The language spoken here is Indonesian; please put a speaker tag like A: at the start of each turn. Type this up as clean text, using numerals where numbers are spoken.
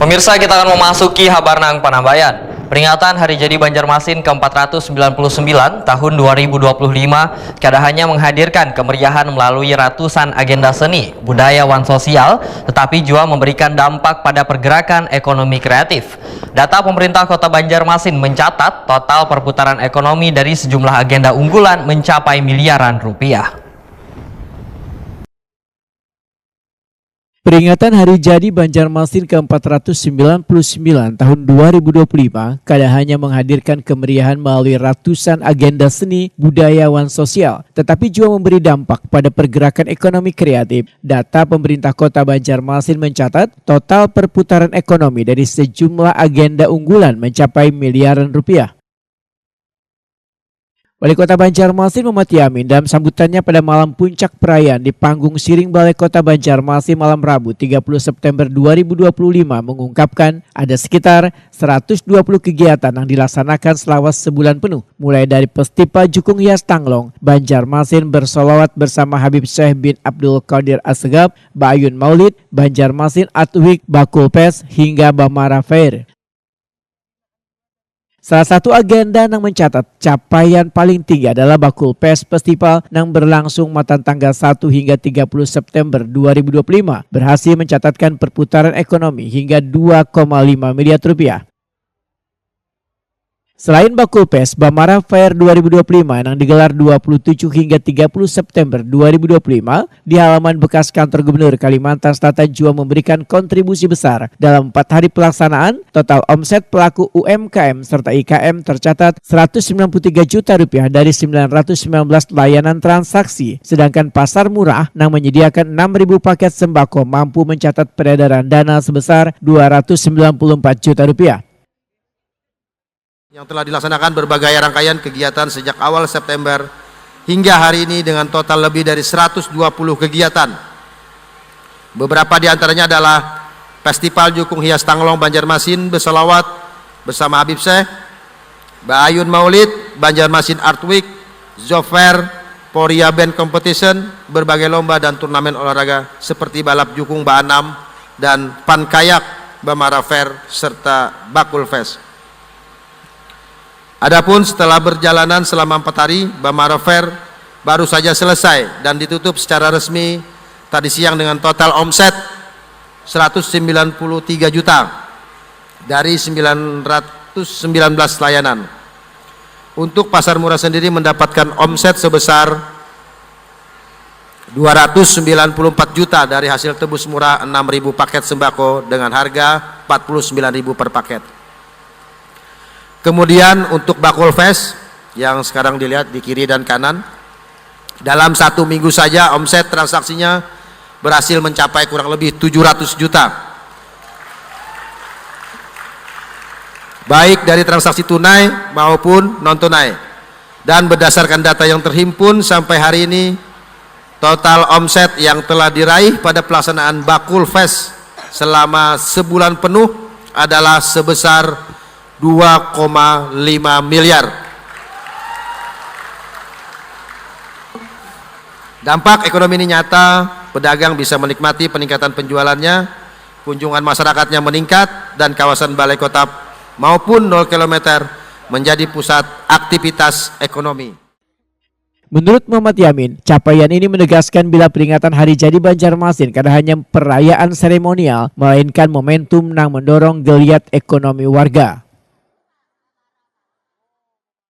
A: Pemirsa, kita akan memasuki Habarnang Panambayan. Peringatan Hari Jadi Banjarmasin ke-499 tahun 2025 hanya menghadirkan kemeriahan melalui ratusan agenda seni, budaya, wan sosial, tetapi juga memberikan dampak pada pergerakan ekonomi kreatif. Data pemerintah Kota Banjarmasin mencatat total perputaran ekonomi dari sejumlah agenda unggulan mencapai miliaran rupiah.
B: Peringatan Hari Jadi Banjarmasin ke-499 tahun 2025 hanya menghadirkan kemeriahan melalui ratusan agenda seni, budaya, wan sosial, tetapi juga memberi dampak pada pergerakan ekonomi kreatif. Data pemerintah Kota Banjarmasin mencatat total perputaran ekonomi dari sejumlah agenda unggulan mencapai miliaran rupiah. Wali Kota Banjarmasin Muhammad Yamin dalam sambutannya pada malam puncak perayaan di panggung Siring Balai Kota Banjarmasin malam Rabu 30 September 2025 mengungkapkan ada sekitar 120 kegiatan yang dilaksanakan selama sebulan penuh, mulai dari Festival Jukung Hias Tanglong, Banjarmasin bersolawat bersama Habib Syekh bin Abdul Qadir Assegaf, Bayun Maulid, Banjarmasin Art Week, Bakul Fest hingga Bamara Fair. Salah satu agenda yang mencatat capaian paling tinggi adalah Bakul Fest Festival yang berlangsung matan tanggal 1 hingga 30 September 2025 berhasil mencatatkan perputaran ekonomi hingga 2,5 miliar rupiah. Selain Bakul Fest, Bamara Fair 2025 yang digelar 27 hingga 30 September 2025 di halaman bekas kantor Gubernur Kalimantan Selatan juga memberikan kontribusi besar. Dalam 4 hari pelaksanaan, total omset pelaku UMKM serta IKM tercatat 193 juta rupiah dari 919 layanan transaksi. Sedangkan pasar murah yang menyediakan 6.000 paket sembako mampu mencatat peredaran dana sebesar 294 juta rupiah.
C: Yang telah dilaksanakan berbagai rangkaian kegiatan sejak awal September hingga hari ini dengan total lebih dari 120 kegiatan. Beberapa di antaranya adalah Festival Jukung Hias Tanglong Banjarmasin bersolawat bersama Habib Syekh, Bayun Maulid, Banjarmasin Art Week, Job Fair, Poria Band Competition, berbagai lomba dan turnamen olahraga seperti balap jukung Baanam dan Pankayak, Bamara Fair, serta Bakul Fest. Adapun setelah berjalanan selama 4 hari, Bamara Fair baru saja selesai dan ditutup secara resmi tadi siang dengan total omset 193 juta dari 919 layanan. Untuk pasar murah sendiri mendapatkan omset sebesar 294 juta dari hasil tebus murah 6.000 paket sembako dengan harga 49.000 per paket. Kemudian untuk Bakul Fest yang sekarang dilihat di kiri dan kanan, dalam 1 minggu saja omset transaksinya berhasil mencapai kurang lebih 700 juta. Baik dari transaksi tunai maupun non tunai. Dan berdasarkan data yang terhimpun sampai hari ini, total omset yang telah diraih pada pelaksanaan Bakul Fest selama sebulan penuh adalah sebesar 2,5 miliar. Dampak ekonomi ini nyata, pedagang bisa menikmati peningkatan penjualannya, kunjungan masyarakatnya meningkat, dan kawasan balai kota maupun 0 km menjadi pusat aktivitas ekonomi.
B: Menurut Muhammad Yamin, capaian ini menegaskan bila peringatan Hari Jadi Banjarmasin hanya perayaan seremonial, melainkan momentum yang mendorong geliat ekonomi warga.